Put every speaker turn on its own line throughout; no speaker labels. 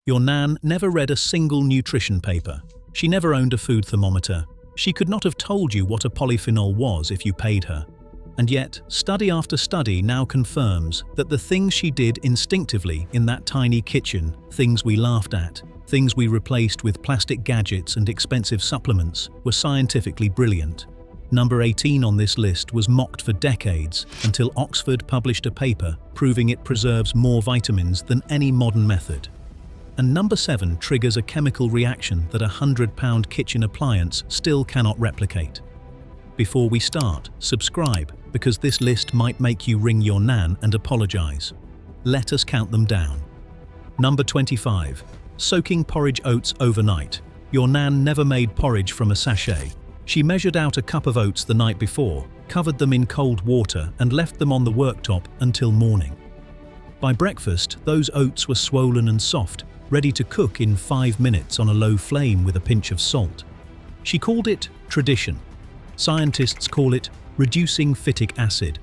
Your Nan never read a single nutrition paper. She never owned a food thermometer. She could not have told you what a polyphenol was if you paid her. And yet, study after study now confirms that the things she did instinctively in that tiny kitchen, things we laughed at, things we replaced with plastic gadgets and expensive supplements, were scientifically brilliant. Number 18 on this list was mocked for decades until Oxford published a paper proving it preserves more vitamins than any modern method. And number 7 triggers a chemical reaction that a £100 kitchen appliance still cannot replicate. Before we start, subscribe, because this list might make you ring your Nan and apologize. Let us count them down. Number 25. Soaking porridge oats overnight. Your Nan never made porridge from a sachet. She measured out a cup of oats the night before, covered them in cold water and left them on the worktop until morning. By breakfast, those oats were swollen and soft, ready to cook in 5 minutes on a low flame with a pinch of salt. She called it tradition. Scientists call it reducing phytic acid.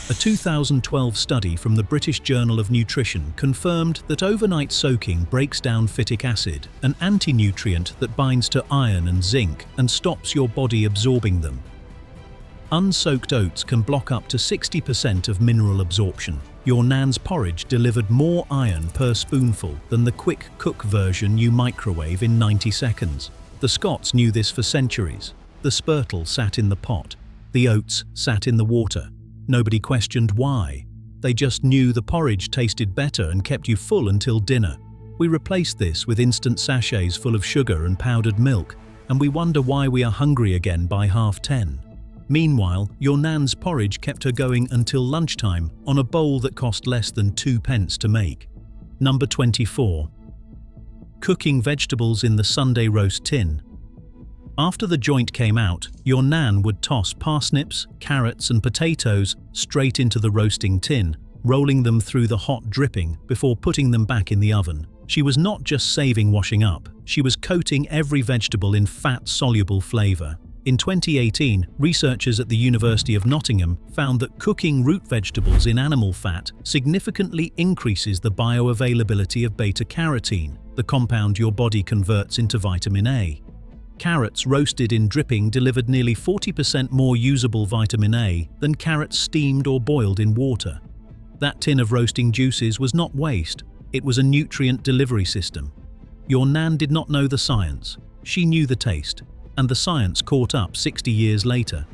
A 2012 study from the British Journal of Nutrition confirmed that overnight soaking breaks down phytic acid, an anti-nutrient that binds to iron and zinc and stops your body absorbing them. Unsoaked oats can block up to 60% of mineral absorption. Your Nan's porridge delivered more iron per spoonful than the quick cook version you microwave in 90 seconds. The Scots knew this for centuries. The spurtle sat in the pot. The oats sat in the water. Nobody questioned why. They just knew the porridge tasted better and kept you full until dinner. We replaced this with instant sachets full of sugar and powdered milk, and we wonder why we are hungry again by 10:30. Meanwhile, your Nan's porridge kept her going until lunchtime on a bowl that cost less than 2 pence to make. Number 24. Cooking vegetables in the Sunday roast tin. After the joint came out, your Nan would toss parsnips, carrots and potatoes straight into the roasting tin, rolling them through the hot dripping before putting them back in the oven. She was not just saving washing up, she was coating every vegetable in fat-soluble flavour. In 2018, researchers at the University of Nottingham found that cooking root vegetables in animal fat significantly increases the bioavailability of beta-carotene, the compound your body converts into vitamin A. Carrots roasted in dripping delivered nearly 40% more usable vitamin A than carrots steamed or boiled in water. That tin of roasting juices was not waste, it was a nutrient delivery system. Your Nan did not know the science, she knew the taste, and the science caught up 60 years later.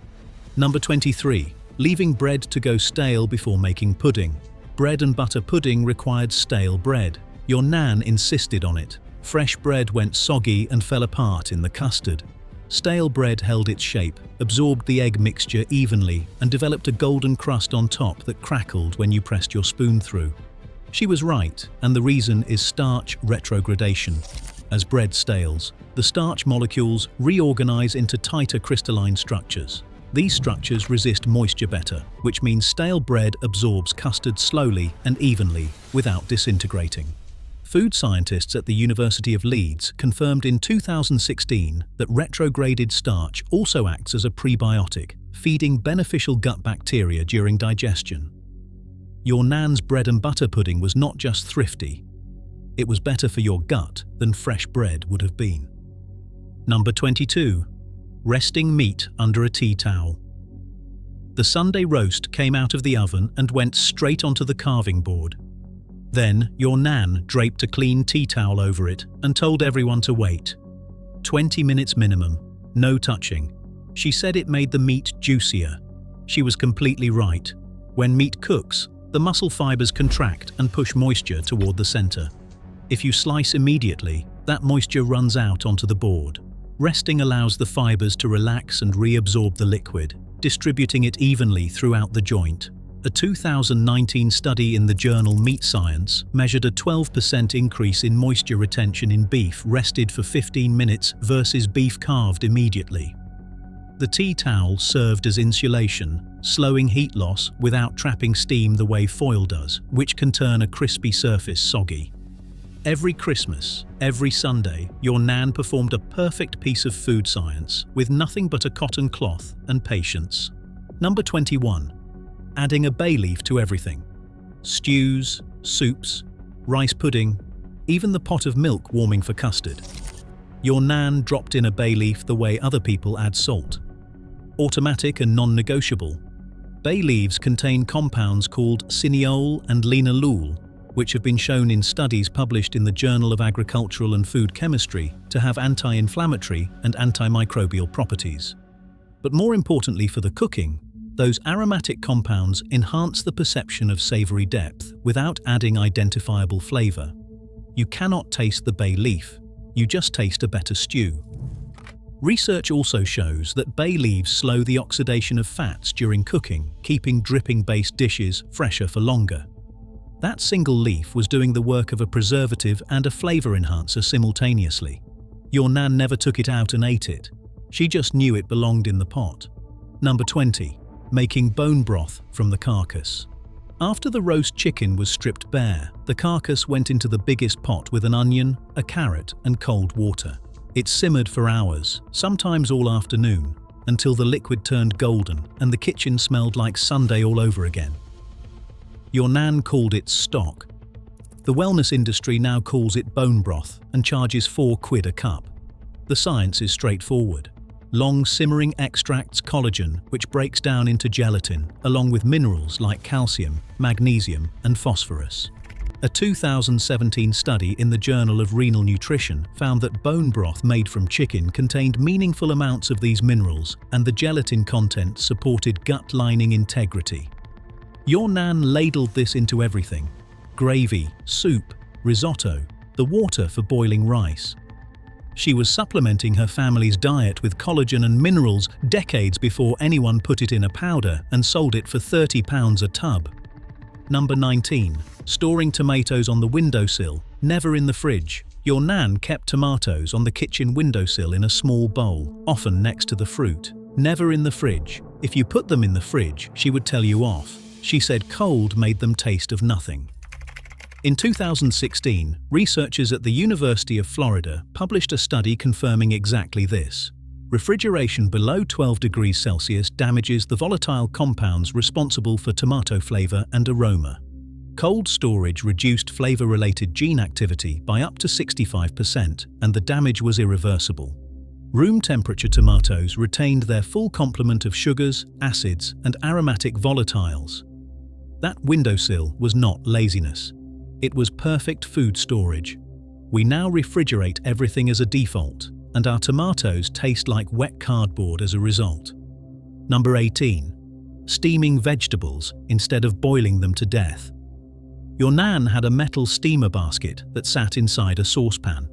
Number 23. Leaving bread to go stale before making pudding. Bread and butter pudding required stale bread. Your Nan insisted on it. Fresh bread went soggy and fell apart in the custard. Stale bread held its shape, absorbed the egg mixture evenly, and developed a golden crust on top that crackled when you pressed your spoon through. She was right, and the reason is starch retrogradation. As bread stales, the starch molecules reorganize into tighter crystalline structures. These structures resist moisture better, which means stale bread absorbs custard slowly and evenly without disintegrating. Food scientists at the University of Leeds confirmed in 2016 that retrograded starch also acts as a prebiotic, feeding beneficial gut bacteria during digestion. Your Nan's bread and butter pudding was not just thrifty, it was better for your gut than fresh bread would have been. Number 22. Resting meat under a tea towel. The Sunday roast came out of the oven and went straight onto the carving board. Then, your Nan draped a clean tea towel over it and told everyone to wait. 20 minutes minimum, no touching. She said it made the meat juicier. She was completely right. When meat cooks, the muscle fibers contract and push moisture toward the center. If you slice immediately, that moisture runs out onto the board. Resting allows the fibers to relax and reabsorb the liquid, distributing it evenly throughout the joint. A 2019 study in the journal Meat Science measured a 12% increase in moisture retention in beef rested for 15 minutes versus beef carved immediately. The tea towel served as insulation, slowing heat loss without trapping steam the way foil does, which can turn a crispy surface soggy. Every Christmas, every Sunday, your Nan performed a perfect piece of food science with nothing but a cotton cloth and patience. Number 21. Adding a bay leaf to everything. Stews, soups, rice pudding, even the pot of milk warming for custard. Your nan dropped in a bay leaf the way other people add salt. Automatic and non-negotiable. Bay leaves contain compounds called cineol and linalool, which have been shown in studies published in the Journal of Agricultural and Food Chemistry to have anti-inflammatory and antimicrobial properties. But more importantly for the cooking, those aromatic compounds enhance the perception of savory depth without adding identifiable flavor. You cannot taste the bay leaf, you just taste a better stew. Research also shows that bay leaves slow the oxidation of fats during cooking, keeping dripping-based dishes fresher for longer. That single leaf was doing the work of a preservative and a flavor enhancer simultaneously. Your nan never took it out and ate it. She just knew it belonged in the pot. Number 20. Making bone broth from the carcass. After the roast chicken was stripped bare, the carcass went into the biggest pot with an onion, a carrot, and cold water. It simmered for hours, sometimes all afternoon, until the liquid turned golden and the kitchen smelled like Sunday all over again. Your nan called it stock. The wellness industry now calls it bone broth and charges £4 a cup. The science is straightforward. Long simmering extracts collagen, which breaks down into gelatin, along with minerals like calcium, magnesium, and phosphorus. A 2017 study in the Journal of Renal Nutrition found that bone broth made from chicken contained meaningful amounts of these minerals, and the gelatin content supported gut lining integrity. Your nan ladled this into everything: gravy, soup, risotto, the water for boiling rice. She was supplementing her family's diet with collagen and minerals decades before anyone put it in a powder and sold it for £30 a tub. Number 19. Storing tomatoes on the windowsill, never in the fridge. Your nan kept tomatoes on the kitchen windowsill in a small bowl, often next to the fruit. Never in the fridge. If you put them in the fridge, she would tell you off. She said cold made them taste of nothing. In 2016, researchers at the University of Florida published a study confirming exactly this. Refrigeration below 12 degrees Celsius damages the volatile compounds responsible for tomato flavor and aroma. Cold storage reduced flavor-related gene activity by up to 65%, and the damage was irreversible. Room temperature tomatoes retained their full complement of sugars, acids, and aromatic volatiles. That windowsill was not laziness. It was perfect food storage. We now refrigerate everything as a default, and our tomatoes taste like wet cardboard as a result. Number 18. Steaming vegetables instead of boiling them to death. Your nan had a metal steamer basket that sat inside a saucepan.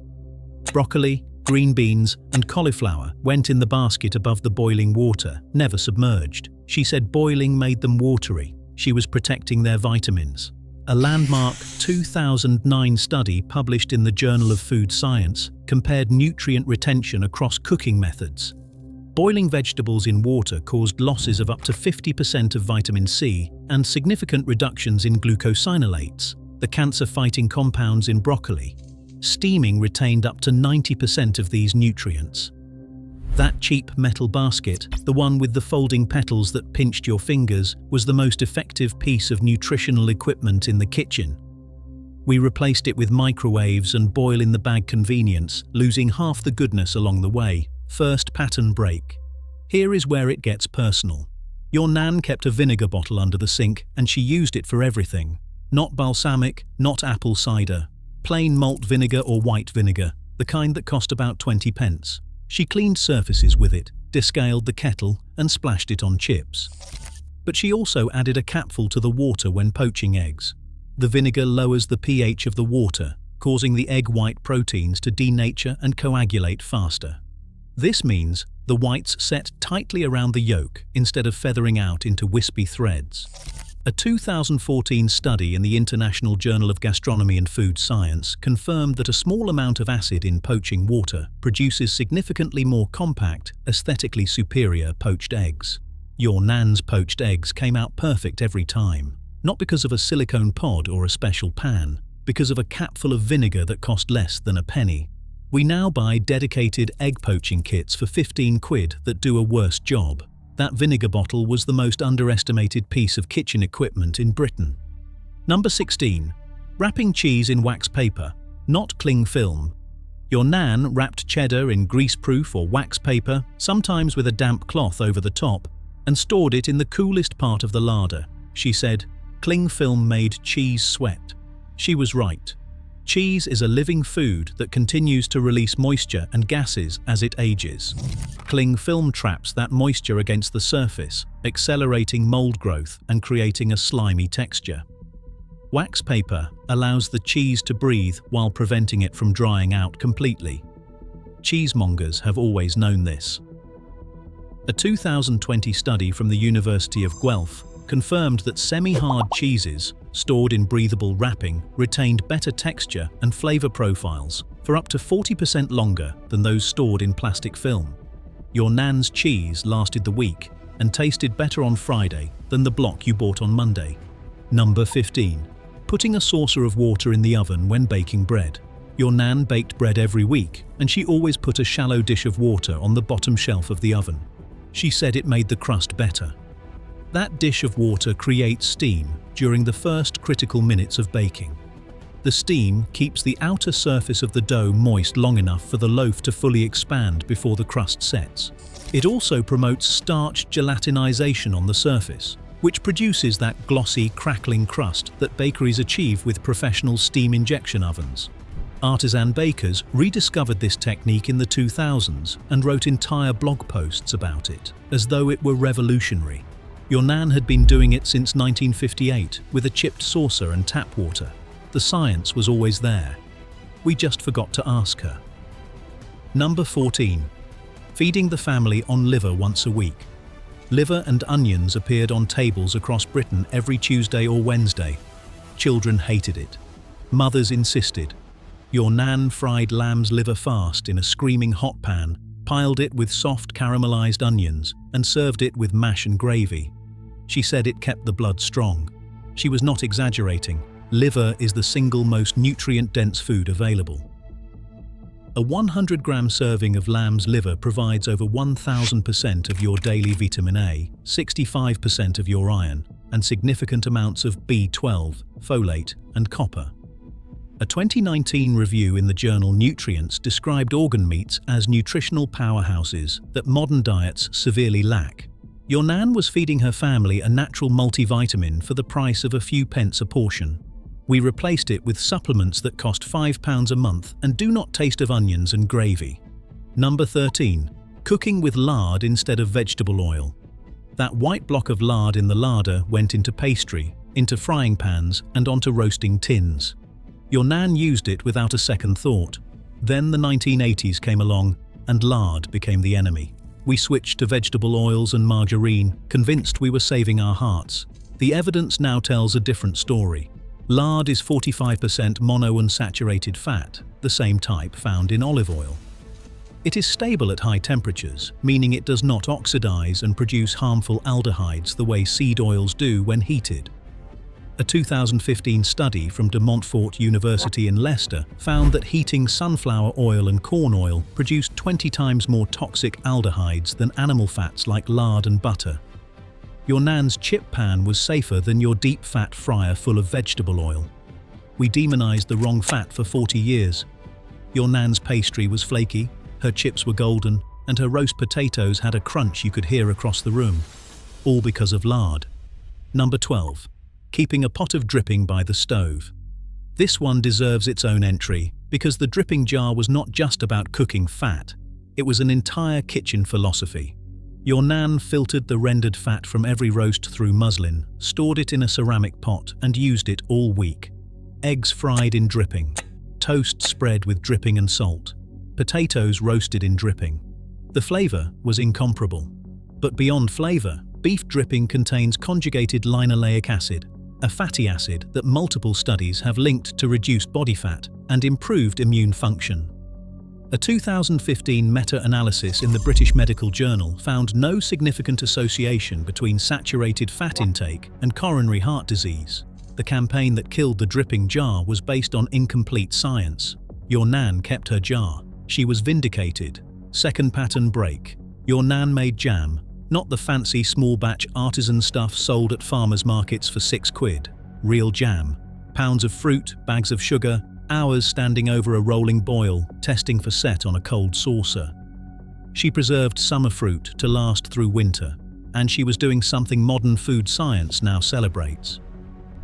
Broccoli, green beans, and cauliflower went in the basket above the boiling water, never submerged. She said boiling made them watery. She was protecting their vitamins. A landmark 2009 study published in the Journal of Food Science compared nutrient retention across cooking methods. Boiling vegetables in water caused losses of up to 50% of vitamin C and significant reductions in glucosinolates, the cancer-fighting compounds in broccoli. Steaming retained up to 90% of these nutrients. That cheap metal basket, the one with the folding petals that pinched your fingers, was the most effective piece of nutritional equipment in the kitchen. We replaced it with microwaves and boil-in-the-bag convenience, losing half the goodness along the way. First pattern break. Here is where it gets personal. Your nan kept a vinegar bottle under the sink, and she used it for everything. Not balsamic, not apple cider. Plain malt vinegar or white vinegar, the kind that cost about 20 pence. She cleaned surfaces with it, descaled the kettle, and splashed it on chips. But she also added a capful to the water when poaching eggs. The vinegar lowers the pH of the water, causing the egg white proteins to denature and coagulate faster. This means the whites set tightly around the yolk instead of feathering out into wispy threads. A 2014 study in the International Journal of Gastronomy and Food Science confirmed that a small amount of acid in poaching water produces significantly more compact, aesthetically superior poached eggs. Your nan's poached eggs came out perfect every time, not because of a silicone pod or a special pan, because of a capful of vinegar that cost less than a penny. We now buy dedicated egg poaching kits for 15 quid that do a worse job. That vinegar bottle was the most underestimated piece of kitchen equipment in Britain. Number 16. Wrapping cheese in wax paper. not cling film. Your Nan wrapped cheddar in greaseproof or wax paper, sometimes with a damp cloth over the top, and stored it in the coolest part of the larder. She said, "Cling film made cheese sweat." She was right. Cheese is a living food that continues to release moisture and gases as it ages. Cling film traps that moisture against the surface, accelerating mold growth and creating a slimy texture. Wax paper allows the cheese to breathe while preventing it from drying out completely. Cheesemongers have always known this. A 2020 study from the University of Guelph confirmed that semi-hard cheeses, stored in breathable wrapping, retained better texture and flavor profiles for up to 40% longer than those stored in plastic film. Your Nan's cheese lasted the week and tasted better on Friday than the block you bought on Monday. Number 15. Putting a saucer of water in the oven when baking bread. Your Nan baked bread every week, and she always put a shallow dish of water on the bottom shelf of the oven. She said it made the crust better. That dish of water creates steam during the first critical minutes of baking. The steam keeps the outer surface of the dough moist long enough for the loaf to fully expand before the crust sets. It also promotes starch gelatinization on the surface, which produces that glossy, crackling crust that bakeries achieve with professional steam injection ovens. Artisan bakers rediscovered this technique in the 2000s and wrote entire blog posts about it, as though it were revolutionary. Your Nan had been doing it since 1958 with a chipped saucer and tap water. The science was always there. We just forgot to ask her. Number 14. Feeding the family on liver once a week. Liver and onions appeared on tables across Britain every Tuesday or Wednesday. Children hated it. Mothers insisted. Your Nan fried lamb's liver fast in a screaming hot pan, piled it with soft caramelized onions, and served it with mash and gravy. She said it kept the blood strong. She was not exaggerating. Liver is the single most nutrient-dense food available. A 100-gram serving of lamb's liver provides over 1,000% of your daily vitamin A, 65% of your iron, and significant amounts of B12, folate, and copper. A 2019 review in the journal Nutrients described organ meats as nutritional powerhouses that modern diets severely lack. Your Nan was feeding her family a natural multivitamin for the price of a few pence a portion. We replaced it with supplements that cost £5 a month and do not taste of onions and gravy. Number 13. Cooking with lard instead of vegetable oil. That white block of lard in the larder went into pastry, into frying pans, and onto roasting tins. Your Nan used it without a second thought. Then the 1980s came along, and lard became the enemy. We switched to vegetable oils and margarine, convinced we were saving our hearts. The evidence now tells a different story. Lard is 45% monounsaturated fat, the same type found in olive oil. It is stable at high temperatures, meaning it does not oxidize and produce harmful aldehydes the way seed oils do when heated. A 2015 study from De Montfort University in Leicester found that heating sunflower oil and corn oil produced 20 times more toxic aldehydes than animal fats like lard and butter. Your Nan's chip pan was safer than your deep fat fryer full of vegetable oil. We demonized the wrong fat for 40 years. Your Nan's pastry was flaky, her chips were golden, and her roast potatoes had a crunch you could hear across the room. All because of lard. Number 12. Keeping a pot of dripping by the stove. This one deserves its own entry because the dripping jar was not just about cooking fat, it was an entire kitchen philosophy. Your Nan filtered the rendered fat from every roast through muslin, stored it in a ceramic pot, and used it all week. Eggs fried in dripping, toast spread with dripping and salt, potatoes roasted in dripping. The flavor was incomparable. But beyond flavor, beef dripping contains conjugated linoleic acid, a fatty acid that multiple studies have linked to reduced body fat and improved immune function. A 2015 meta-analysis in the British Medical Journal found no significant association between saturated fat intake and coronary heart disease. The campaign that killed the dripping jar was based on incomplete science. Your Nan kept her jar. She was vindicated. Second pattern break. Your Nan made jam, not the fancy small batch artisan stuff sold at farmers markets for £6. Real jam. Pounds of fruit, bags of sugar, hours standing over a rolling boil, testing for set on a cold saucer. She preserved summer fruit to last through winter, and she was doing something modern food science now celebrates.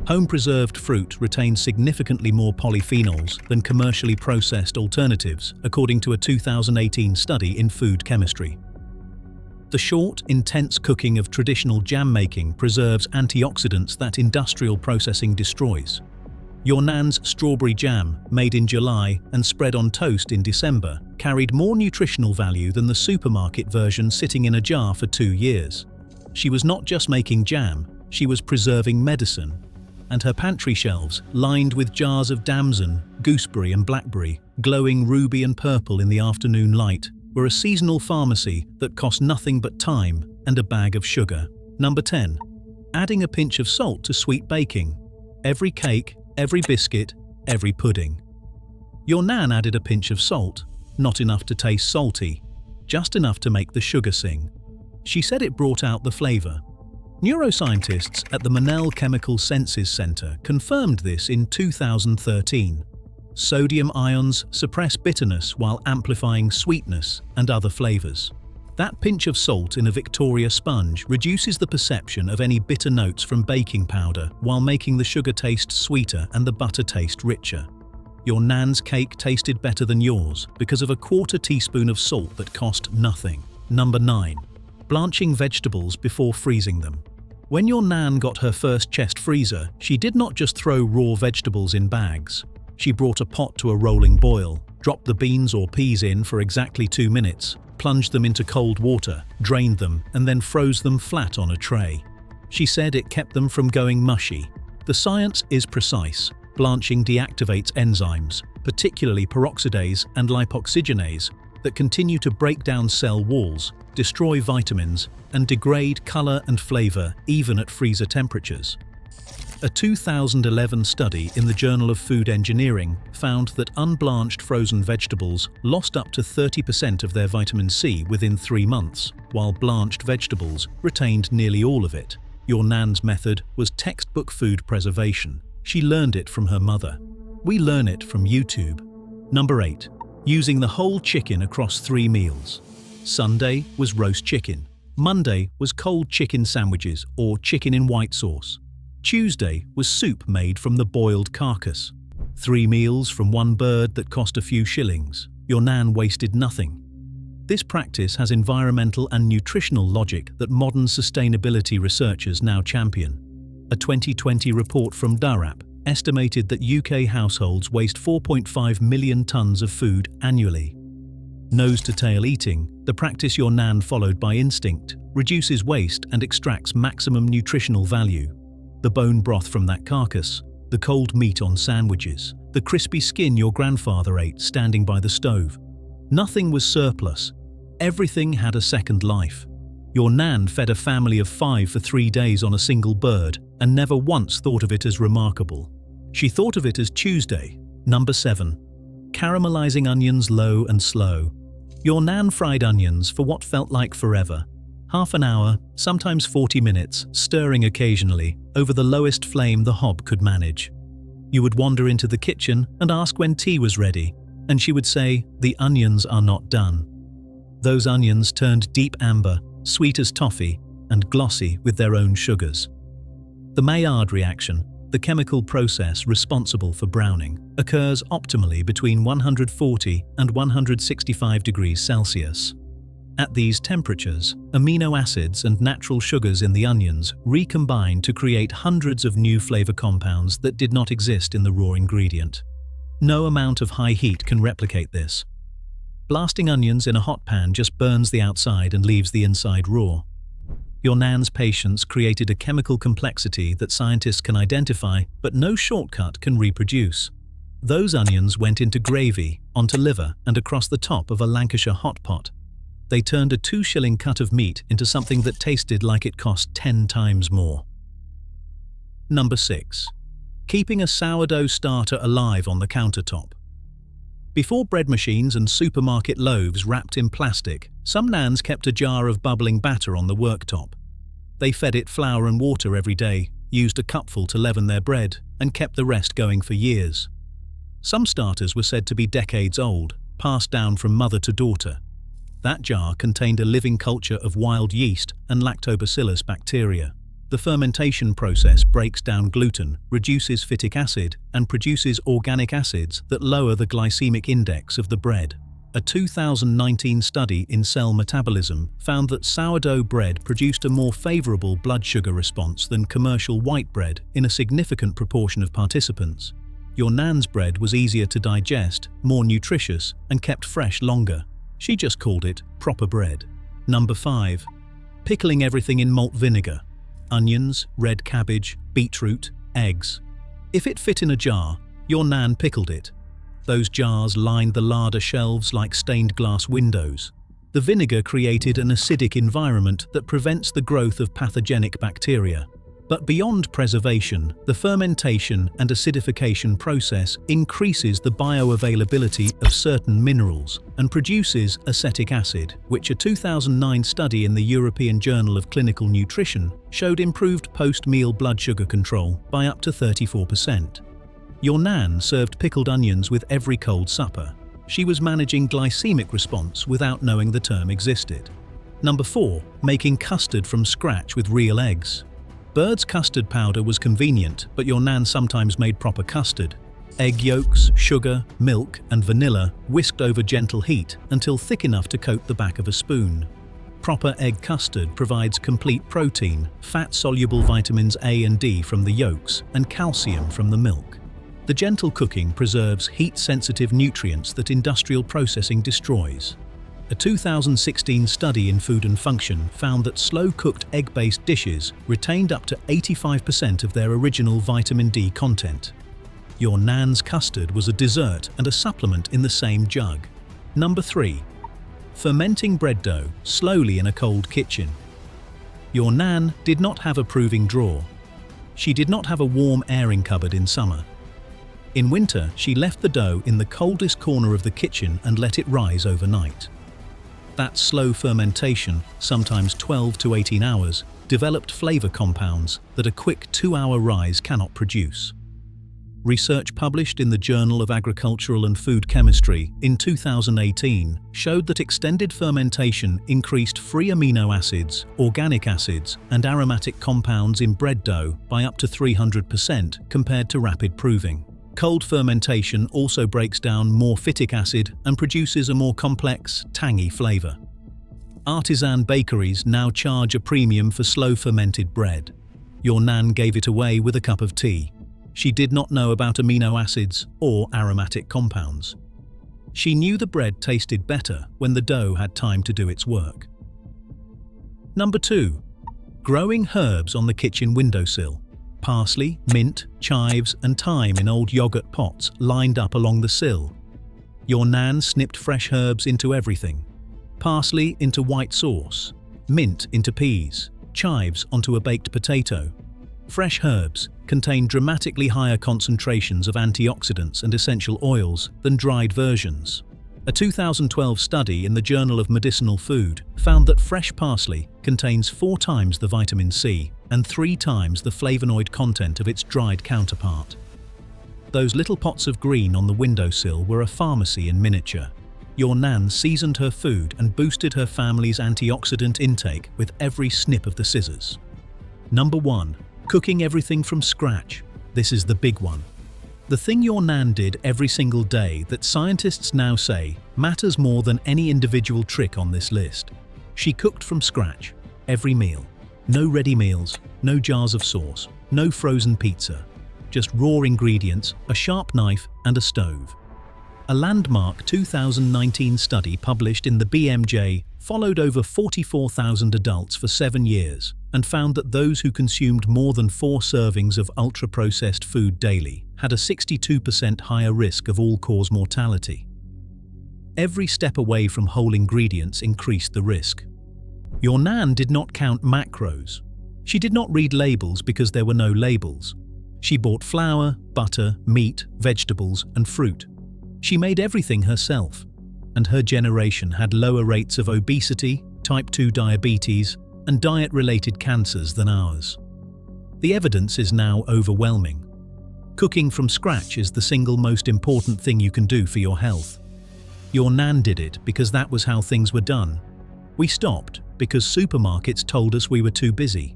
Home-preserved fruit retains significantly more polyphenols than commercially processed alternatives, according to a 2018 study in food chemistry. The short, intense cooking of traditional jam making preserves antioxidants that industrial processing destroys. Your Nans strawberry jam, made in July and spread on toast in December, carried more nutritional value than the supermarket version sitting in a jar for 2 years. She was not just making jam, she was preserving medicine. And her pantry shelves, lined with jars of damson, gooseberry and blackberry, glowing ruby and purple in the afternoon light, were a seasonal pharmacy that cost nothing but time and a bag of sugar. Number 10. Adding a pinch of salt to sweet baking. Every cake, every biscuit, every pudding. Your Nan added a pinch of salt, not enough to taste salty, just enough to make the sugar sing. She said it brought out the flavor. Neuroscientists at the Monell Chemical Senses Center confirmed this in 2013. Sodium ions suppress bitterness while amplifying sweetness and other flavors. That pinch of salt in a Victoria sponge reduces the perception of any bitter notes from baking powder while making the sugar taste sweeter and the butter taste richer. Your Nan's cake tasted better than yours because of a 1/4 teaspoon of salt that cost nothing. Number 9. Blanching vegetables before freezing them. When your Nan got her first chest freezer, she did not just throw raw vegetables in bags. She brought a pot to a rolling boil, dropped the beans or peas in for exactly 2 minutes, plunged them into cold water, drained them, and then froze them flat on a tray. She said it kept them from going mushy. The science is precise. Blanching deactivates enzymes, particularly peroxidase and lipoxygenase, that continue to break down cell walls, destroy vitamins, and degrade color and flavor even at freezer temperatures. A 2011 study in the Journal of Food Engineering found that unblanched frozen vegetables lost up to 30% of their vitamin C within 3 months, while blanched vegetables retained nearly all of it. Your Nan's method was textbook food preservation. She learned it from her mother. We learn it from YouTube. Number 8. Using the whole chicken across 3 meals. Sunday was roast chicken. Monday was cold chicken sandwiches or chicken in white sauce. Tuesday was soup made from the boiled carcass. 3 meals from 1 bird that cost a few shillings. Your Nan wasted nothing. This practice has environmental and nutritional logic that modern sustainability researchers now champion. A 2020 report from Durap estimated that UK households waste 4.5 million tons of food annually. Nose-to-tail eating, the practice your Nan followed by instinct, reduces waste and extracts maximum nutritional value. The bone broth from that carcass, the cold meat on sandwiches, the crispy skin your grandfather ate standing by the stove. Nothing was surplus. Everything had a second life. Your Nan fed a family of 5 for 3 days on a single bird and never once thought of it as remarkable. She thought of it as Tuesday. Number 7. Caramelizing onions low and slow. Your Nan fried onions for what felt like forever. Half an hour, sometimes 40 minutes, stirring occasionally, over the lowest flame the hob could manage. You would wander into the kitchen and ask when tea was ready, and she would say, "The onions are not done." Those onions turned deep amber, sweet as toffee, and glossy with their own sugars. The Maillard reaction, the chemical process responsible for browning, occurs optimally between 140 and 165 degrees Celsius. At these temperatures, amino acids and natural sugars in the onions recombine to create hundreds of new flavor compounds that did not exist in the raw ingredient. No amount of high heat can replicate this. Blasting onions in a hot pan just burns the outside and leaves the inside raw. Your Nan's patience created a chemical complexity that scientists can identify, but no shortcut can reproduce. Those onions went into gravy, onto liver, and across the top of a Lancashire hot pot. They turned a 2-shilling cut of meat into something that tasted like it cost 10 times more. Number 6. Keeping a sourdough starter alive on the countertop. Before bread machines and supermarket loaves wrapped in plastic, some Nans kept a jar of bubbling batter on the worktop. They fed it flour and water every day, used a cupful to leaven their bread, and kept the rest going for years. Some starters were said to be decades old, passed down from mother to daughter. That jar contained a living culture of wild yeast and lactobacillus bacteria. The fermentation process breaks down gluten, reduces phytic acid, and produces organic acids that lower the glycemic index of the bread. A 2019 study in Cell Metabolism found that sourdough bread produced a more favorable blood sugar response than commercial white bread in a significant proportion of participants. Your Nans bread was easier to digest, more nutritious, and kept fresh longer. She just called it proper bread. Number 5. Pickling everything in malt vinegar. Onions, red cabbage, beetroot, eggs. If it fit in a jar, your Nan pickled it. Those jars lined the larder shelves like stained glass windows. The vinegar created an acidic environment that prevents the growth of pathogenic bacteria. But beyond preservation, the fermentation and acidification process increases the bioavailability of certain minerals and produces acetic acid, which a 2009 study in the European Journal of Clinical Nutrition showed improved post-meal blood sugar control by up to 34%. Your Nan served pickled onions with every cold supper. She was managing glycemic response without knowing the term existed. Number 4. Making custard from scratch with real eggs. Bird's custard powder was convenient, but your Nan sometimes made proper custard. Egg yolks, sugar, milk, and vanilla whisked over gentle heat until thick enough to coat the back of a spoon. Proper egg custard provides complete protein, fat-soluble vitamins A and D from the yolks, and calcium from the milk. The gentle cooking preserves heat-sensitive nutrients that industrial processing destroys. A 2016 study in Food and Function found that slow-cooked egg-based dishes retained up to 85% of their original vitamin D content. Your Nan's custard was a dessert and a supplement in the same jug. Number 3. Fermenting bread dough slowly in a cold kitchen. Your Nan did not have a proving drawer. She did not have a warm airing cupboard in summer. In winter, she left the dough in the coldest corner of the kitchen and let it rise overnight. That slow fermentation, sometimes 12 to 18 hours, developed flavor compounds that a quick 2-hour rise cannot produce. Research published in the Journal of Agricultural and Food Chemistry in 2018 showed that extended fermentation increased free amino acids, organic acids, and aromatic compounds in bread dough by up to 300% compared to rapid proving. Cold fermentation also breaks down more phytic acid and produces a more complex, tangy flavor. Artisan bakeries now charge a premium for slow fermented bread. Your Nan gave it away with a cup of tea. She did not know about amino acids or aromatic compounds. She knew the bread tasted better when the dough had time to do its work. Number 2. Growing herbs on the kitchen windowsill. Parsley, mint, chives, and thyme in old yogurt pots lined up along the sill. Your Nan snipped fresh herbs into everything. Parsley into white sauce, mint into peas, chives onto a baked potato. Fresh herbs contain dramatically higher concentrations of antioxidants and essential oils than dried versions. A 2012 study in the Journal of Medicinal Food found that fresh parsley contains 4 times the vitamin C and 3 times the flavonoid content of its dried counterpart. Those little pots of green on the windowsill were a pharmacy in miniature. Your Nan seasoned her food and boosted her family's antioxidant intake with every snip of the scissors. Number 1. Cooking everything from scratch. This is the big one. The thing your Nan did every single day that scientists now say matters more than any individual trick on this list. She cooked from scratch, every meal. No ready meals, no jars of sauce, no frozen pizza. Just raw ingredients, a sharp knife, and a stove. A landmark 2019 study published in the BMJ followed over 44,000 adults for 7 years and found that those who consumed more than 4 servings of ultra-processed food daily had a 62% higher risk of all-cause mortality. Every step away from whole ingredients increased the risk. Your Nan did not count macros. She did not read labels because there were no labels. She bought flour, butter, meat, vegetables, and fruit. She made everything herself, and her generation had lower rates of obesity, type 2 diabetes, and diet-related cancers than ours. The evidence is now overwhelming. Cooking from scratch is the single most important thing you can do for your health. Your nan did it because that was how things were done. We stopped because supermarkets told us we were too busy.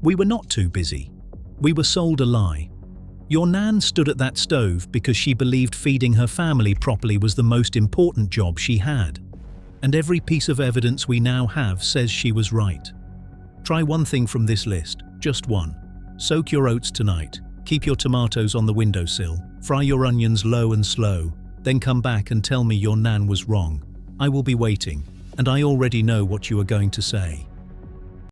We were not too busy. We were sold a lie. Your nan stood at that stove because she believed feeding her family properly was the most important job she had. And every piece of evidence we now have says she was right. Try one thing from this list, just one. Soak your oats tonight. Keep your tomatoes on the windowsill. Fry your onions low and slow. Then come back and tell me your nan was wrong. I will be waiting, and I already know what you are going to say.